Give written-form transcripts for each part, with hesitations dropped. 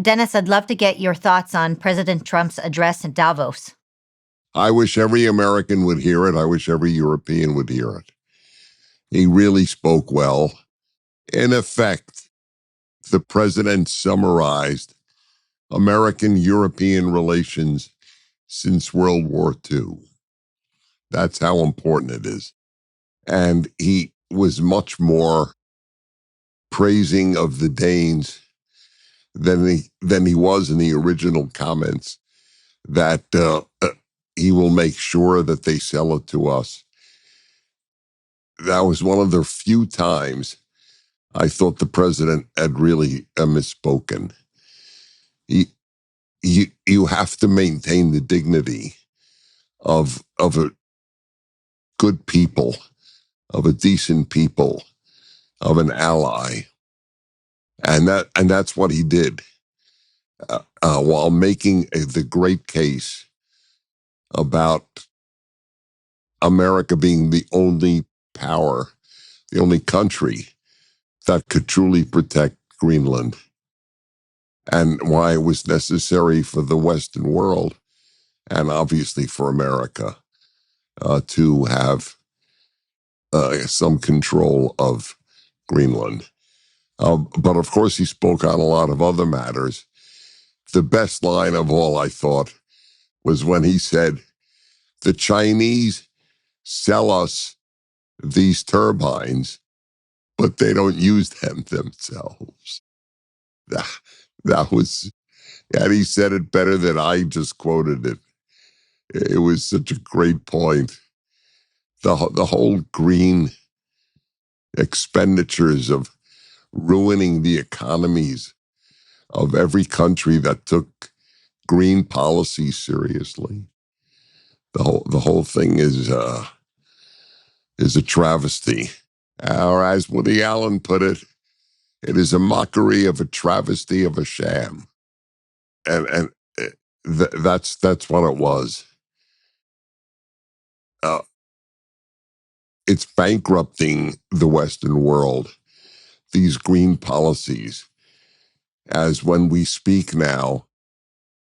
Dennis, I'd love to get your thoughts on President Trump's address in Davos. I wish every American would hear it. I wish every European would hear it. He really spoke well. In effect, the president summarized American-European relations since World War II. That's how important it is. And he was much more praising of the Danes than he was in the original comments that he will make sure that they sell it to us. That was one of the few times I thought the president had really misspoken. You have to maintain the dignity of a good people, of a decent people, of an ally, and that's what he did while making the great case about America being the only power, the only country that could truly protect Greenland, and why it was necessary for the Western world, and obviously for America, to have some control of Greenland. But of course, he spoke on a lot of other matters. The best line of all, I thought, was when he said, the Chinese sell us these turbines, but they don't use them themselves. That was, and he said it better than I just quoted it. It was such a great point. The whole green expenditures of ruining the economies of every country that took green policy seriously. The whole thing is a travesty. Or as Woody Allen put it, it is a mockery of a travesty of a sham. And that's what it was. It's bankrupting the Western world, these green policies. As when we speak now,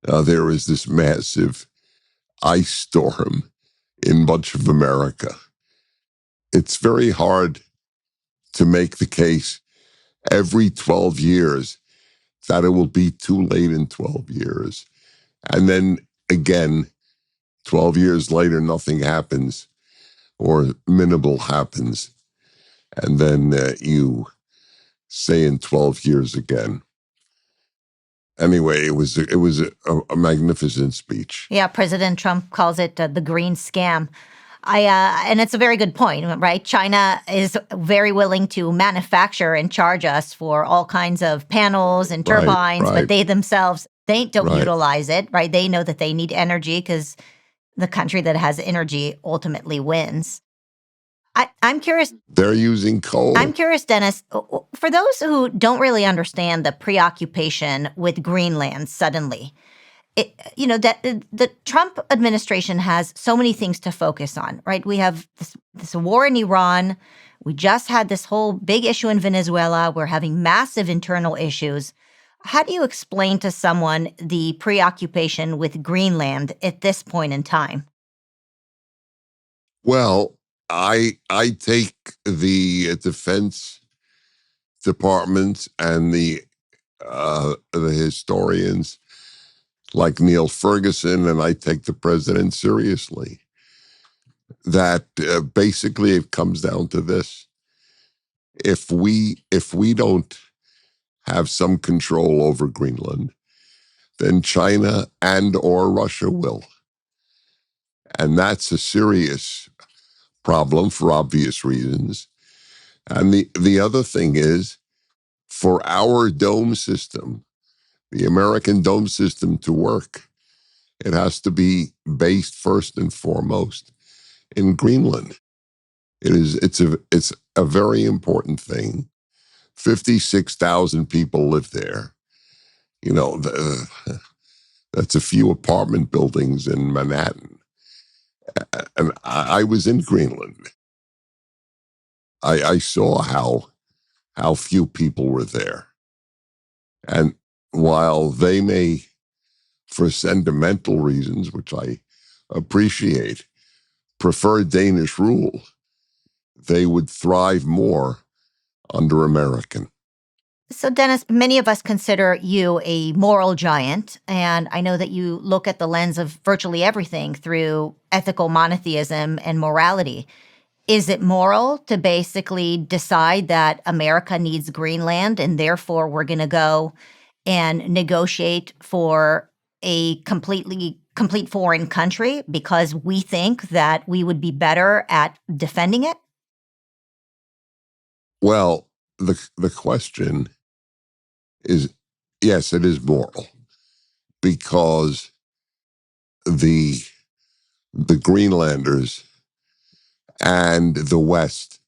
there is this massive ice storm in much of America. It's very hard to make the case every 12 years that it will be too late in 12 years. And then again, 12 years later, nothing happens or minimal happens. And then you say in 12 years again. Anyway, it was a magnificent speech. Yeah, President Trump calls it the green scam. And it's a very good point, right? China is very willing to manufacture and charge us for all kinds of panels and turbines, right. But they themselves, they don't Right. utilize it, right? They know that they need energy because the country that has energy ultimately wins. I'm curious. They're using coal. I'm curious, Dennis, for those who don't really understand the preoccupation with Greenland suddenly, that the Trump administration has so many things to focus on, right? We have this war in Iran. We just had this whole big issue in Venezuela. We're having massive internal issues. How do you explain to someone the preoccupation with Greenland at this point in time? Well, I take the Defense Department and the historians like Neil Ferguson, and I take the president seriously. That basically it comes down to this: if we don't have some control over Greenland, then China and or Russia will, and that's a serious problem for obvious reasons. And the other thing is, for our dome system, the American dome system to work, it has to be based first and foremost in Greenland. It's a very important thing. 56,000 people live there. That's a few apartment buildings in Manhattan. And I was in Greenland. I saw how few people were there. And while they may, for sentimental reasons, which I appreciate, prefer Danish rule, they would thrive more under American. So, Dennis, many of us consider you a moral giant, and I know that you look at the lens of virtually everything through ethical monotheism and morality. Is it moral to basically decide that America needs Greenland and therefore we're going to go and negotiate for a complete foreign country because we think that we would be better at defending it? Well, the question is, yes, it is moral, because the Greenlanders and the West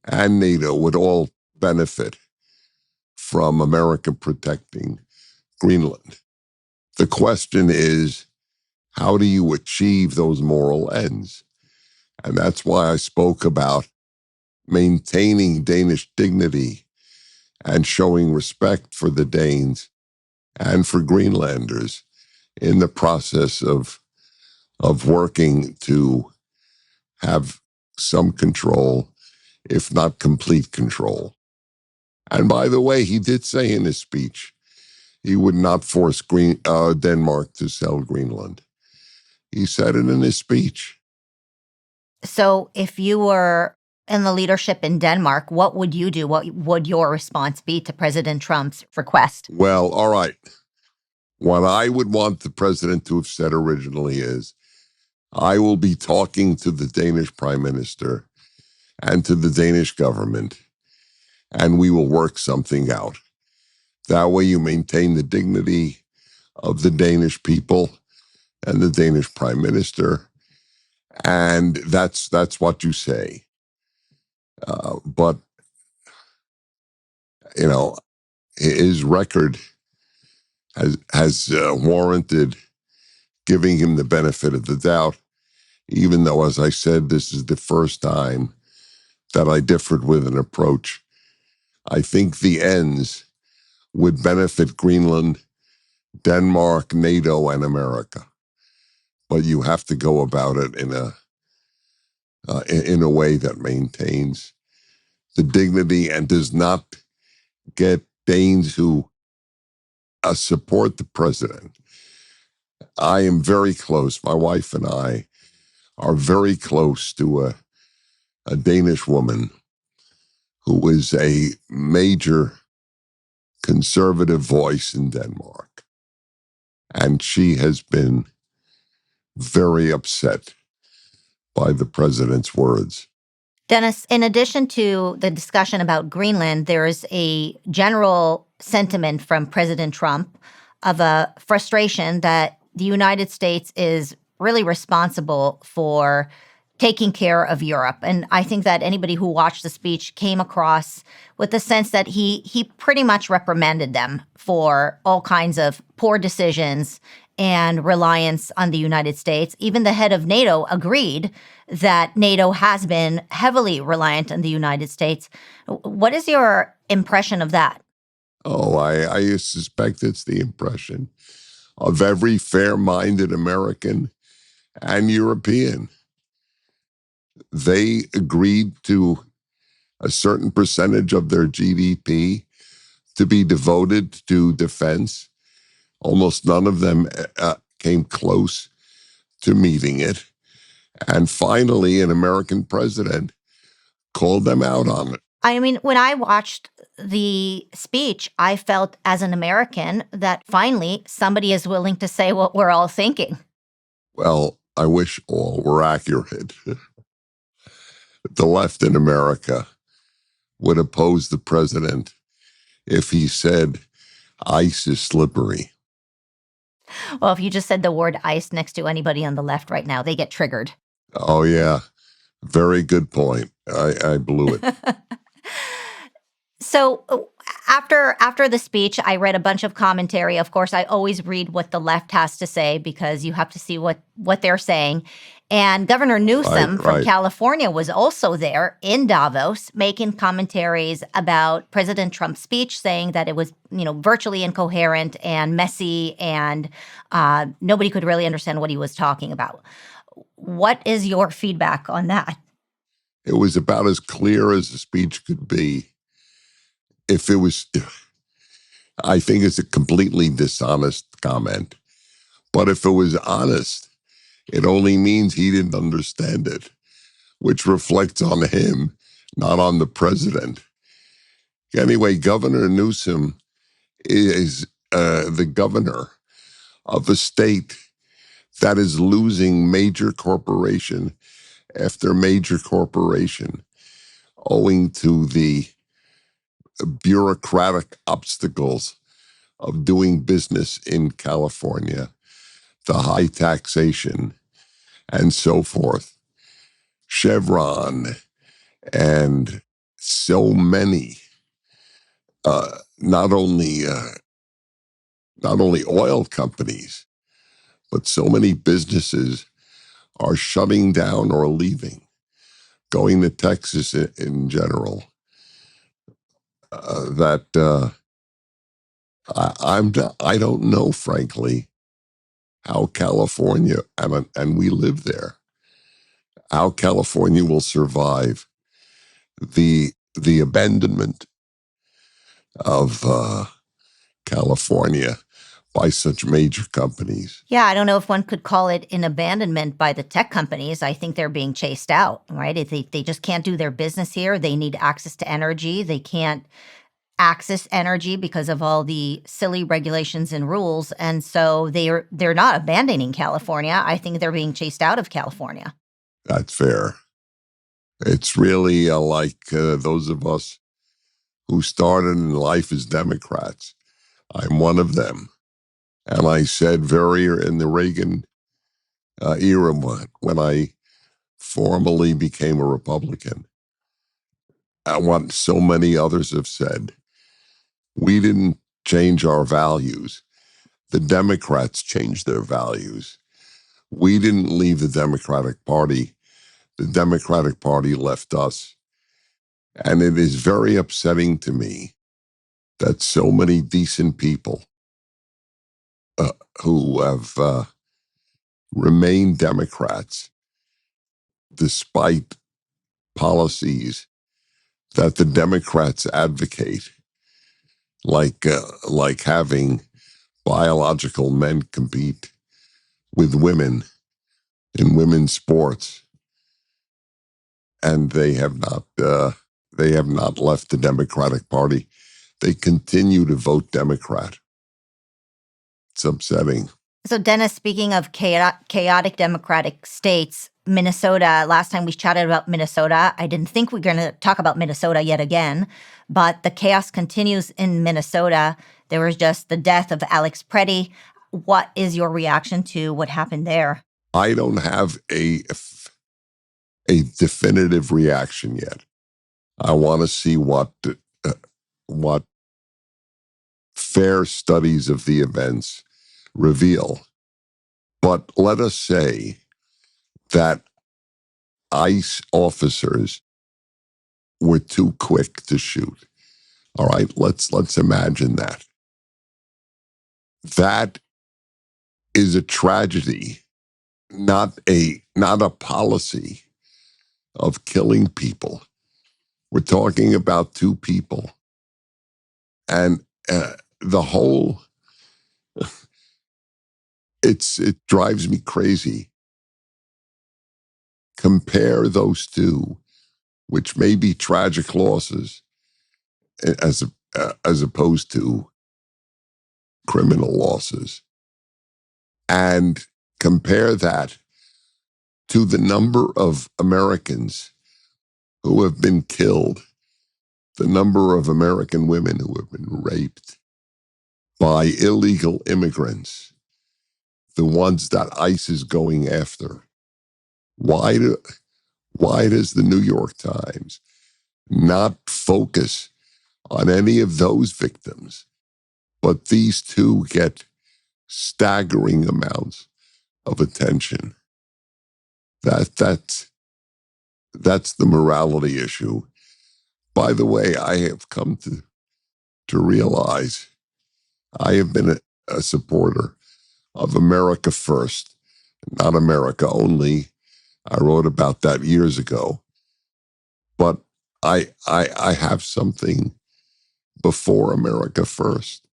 and NATO would all benefit from America protecting Greenland. The question is, how do you achieve those moral ends? And that's why I spoke about maintaining Danish dignity and showing respect for the Danes and for Greenlanders in the process of working to have some control, if not complete control. And by the way, he did say in his speech he would not force Denmark to sell Greenland. He said it in his speech. So, if you were in the leadership in Denmark, what would you do? What would your response be to President Trump's request? Well, all right. What I would want the president to have said originally is, I will be talking to the Danish prime minister and to the Danish government, and we will work something out. That way you maintain the dignity of the Danish people and the Danish prime minister, and that's what you say. But, you know, his record has warranted giving him the benefit of the doubt, even though, as I said, this is the first time that I differed with an approach. I think the ends would benefit Greenland, Denmark, NATO, and America. But you have to go about it in a way that maintains the dignity and does not get Danes who support the president. I am very close. My wife and I are very close to a Danish woman who is a major conservative voice in Denmark. And she has been very upset by the president's words. Dennis, in addition to the discussion about Greenland, there is a general sentiment from President Trump of a frustration that the United States is really responsible for taking care of Europe. And I think that anybody who watched the speech came across with the sense that he pretty much reprimanded them for all kinds of poor decisions and reliance on the United States. Even the head of NATO agreed that NATO has been heavily reliant on the United States. What is your impression of that? Oh, I suspect it's the impression of every fair-minded American and European. They agreed to a certain percentage of their GDP to be devoted to defense. Almost none of them came close to meeting it. And finally, an American president called them out on it. I mean, when I watched the speech, I felt as an American that finally somebody is willing to say what we're all thinking. Well, I wish all were accurate. The left in America would oppose the president if he said ice is slippery. Well, if you just said the word ice next to anybody on the left right now, they get triggered. Oh, yeah. Very good point. I blew it. So, after the speech, I read a bunch of commentary. Of course, I always read what the left has to say because you have to see what they're saying. And Governor Newsom from right. California was also there in Davos making commentaries about President Trump's speech, saying that it was, virtually incoherent and messy, and nobody could really understand what he was talking about. What is your feedback on that? It was about as clear as a speech could be. I think it's a completely dishonest comment. But if it was honest, it only means he didn't understand it, which reflects on him, not on the president. Anyway, Governor Newsom is the governor of a state that is losing major corporation after major corporation owing to the bureaucratic obstacles of doing business in California, the high taxation, and so forth. Chevron and so many, not only oil companies, but so many businesses are shutting down or leaving, going to Texas in general. I don't know, frankly, how California, and we live there, how California will survive the abandonment of California by such major companies. Yeah, I don't know if one could call it an abandonment by the tech companies. I think they're being chased out, right? They just can't do their business here. They need access to energy. They can't access energy because of all the silly regulations and rules. And so they're not abandoning California. I think they're being chased out of California. That's fair. It's really like those of us who started in life as Democrats. I'm one of them. And I said in the Reagan era when I formally became a Republican, and what so many others have said, we didn't change our values. The Democrats changed their values. We didn't leave the Democratic Party. The Democratic Party left us. And it is very upsetting to me that so many decent people who have remained Democrats despite policies that the Democrats advocate, like having biological men compete with women in women's sports, and they have not left the Democratic Party. They continue to vote Democrat. It's upsetting. So, Dennis, speaking of chaotic Democratic states, Minnesota, last time we chatted about Minnesota, I didn't think we were going to talk about Minnesota yet again, but the chaos continues in Minnesota. There was just the death of Alex Pretti. What is your reaction to what happened there? I don't have a definitive reaction yet. I want to see what fair studies of the events reveal. But let us say that ICE officers were too quick to shoot. All right, let's imagine that. That is a tragedy, not a policy of killing people. We're talking about two people. And the whole, it drives me crazy. Compare those two, which may be tragic losses, as opposed to criminal losses, and compare that to the number of Americans who have been killed, the number of American women who have been raped by illegal immigrants, the ones that ICE is going after. Why does the New York Times not focus on any of those victims. But these two get staggering amounts of attention. That's the morality issue. By the way, I have come to realize I have been a supporter of America first, not America only. I wrote about that years ago. But I have something before America first,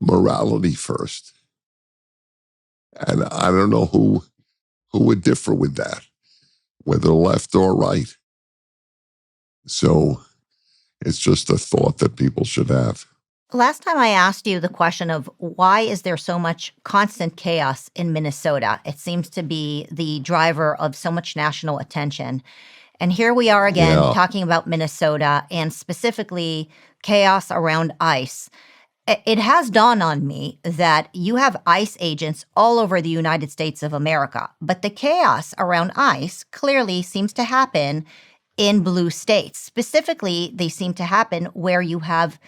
morality first. And I don't know who would differ with that, whether left or right. So it's just a thought that people should have. Last time I asked you the question of why is there so much constant chaos in Minnesota? It seems to be the driver of so much national attention. And here we are again talking about Minnesota and specifically chaos around ICE. It has dawned on me that you have ICE agents all over the United States of America, but the chaos around ICE clearly seems to happen in blue states. Specifically, they seem to happen where you have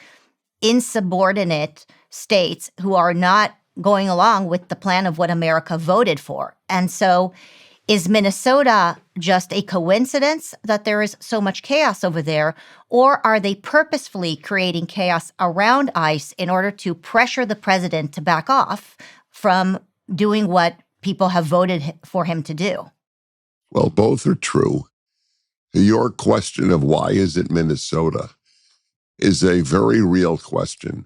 insubordinate states who are not going along with the plan of what America voted for. And so is Minnesota just a coincidence that there is so much chaos over there, or are they purposefully creating chaos around ICE in order to pressure the president to back off from doing what people have voted for him to do? Well, both are true. Your question of why is it Minnesota is a very real question.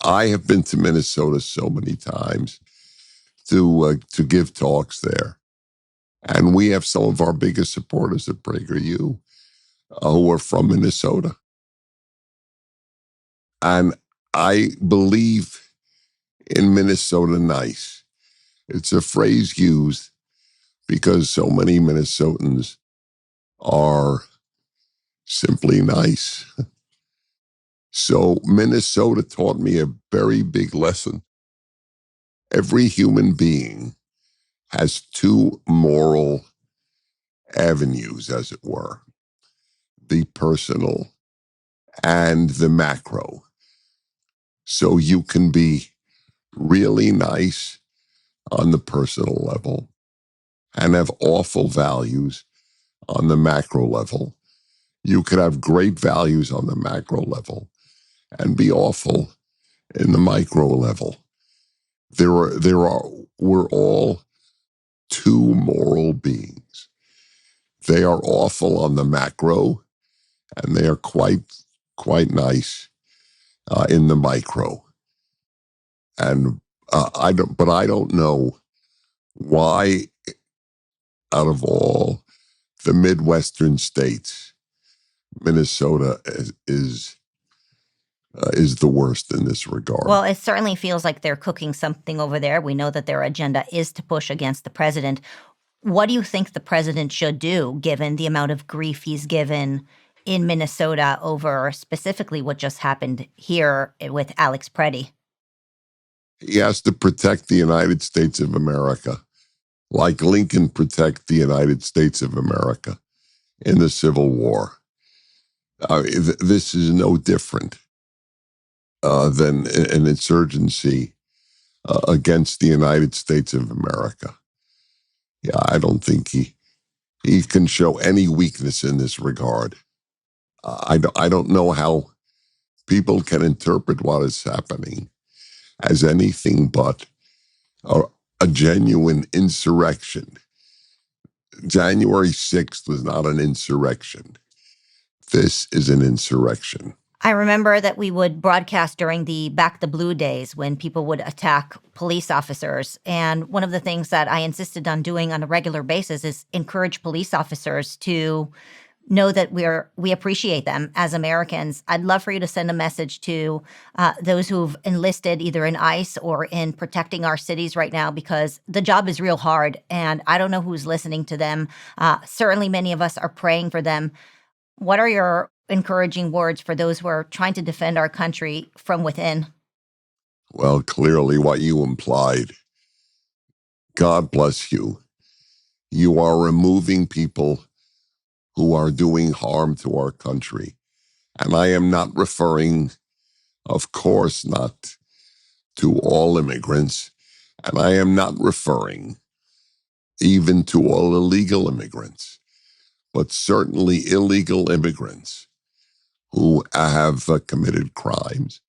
I have been to Minnesota so many times to give talks there. And we have some of our biggest supporters at PragerU who are from Minnesota. And I believe in Minnesota nice. It's a phrase used because so many Minnesotans are simply nice. So Minnesota taught me a very big lesson. Every human being has two moral avenues, as it were, the personal and the macro. So you can be really nice on the personal level and have awful values on the macro level. You could have great values on the macro level and be awful in the micro level. We're all two moral beings. They are awful on the macro, and they are quite nice in the micro. And I don't know why, out of all the Midwestern states, Minnesota is the worst in this regard. Well, it certainly feels like they're cooking something over there. We know that their agenda is to push against the president. What do you think the president should do, given the amount of grief he's given in Minnesota over specifically what just happened here with Alex Pretti? He has to protect the United States of America, like Lincoln protected the United States of America in the Civil War. This is no different than an insurgency against the United States of America. Yeah, I don't think he can show any weakness in this regard. I don't know how people can interpret what is happening as anything but a genuine insurrection. January 6th was not an insurrection. This is an insurrection. I remember that we would broadcast during the Back the Blue days when people would attack police officers. And one of the things that I insisted on doing on a regular basis is encourage police officers to know that we appreciate them as Americans. I'd love for you to send a message to those who've enlisted either in ICE or in protecting our cities right now, because the job is real hard, and I don't know who's listening to them. Certainly many of us are praying for them. What are your encouraging words for those who are trying to defend our country from within? Well, clearly what you implied. God bless you. You are removing people who are doing harm to our country And I am not referring, of course, not to all immigrants. And I am not referring even to all illegal immigrants, but certainly illegal immigrants who have committed crimes,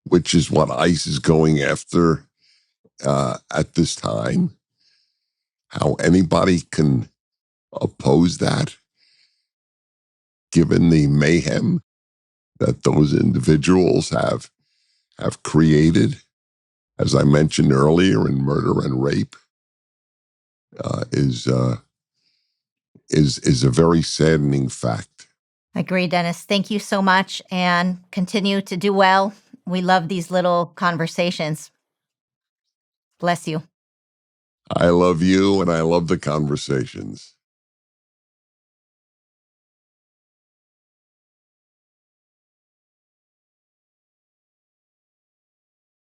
which is what ICE is going after at this time. How anybody can oppose that, given the mayhem that those individuals have created, as I mentioned earlier, in murder and rape, is a very saddening fact. Agree, Dennis. Thank you so much, and continue to do well. We love these little conversations. Bless you. I love you, and I love the conversations.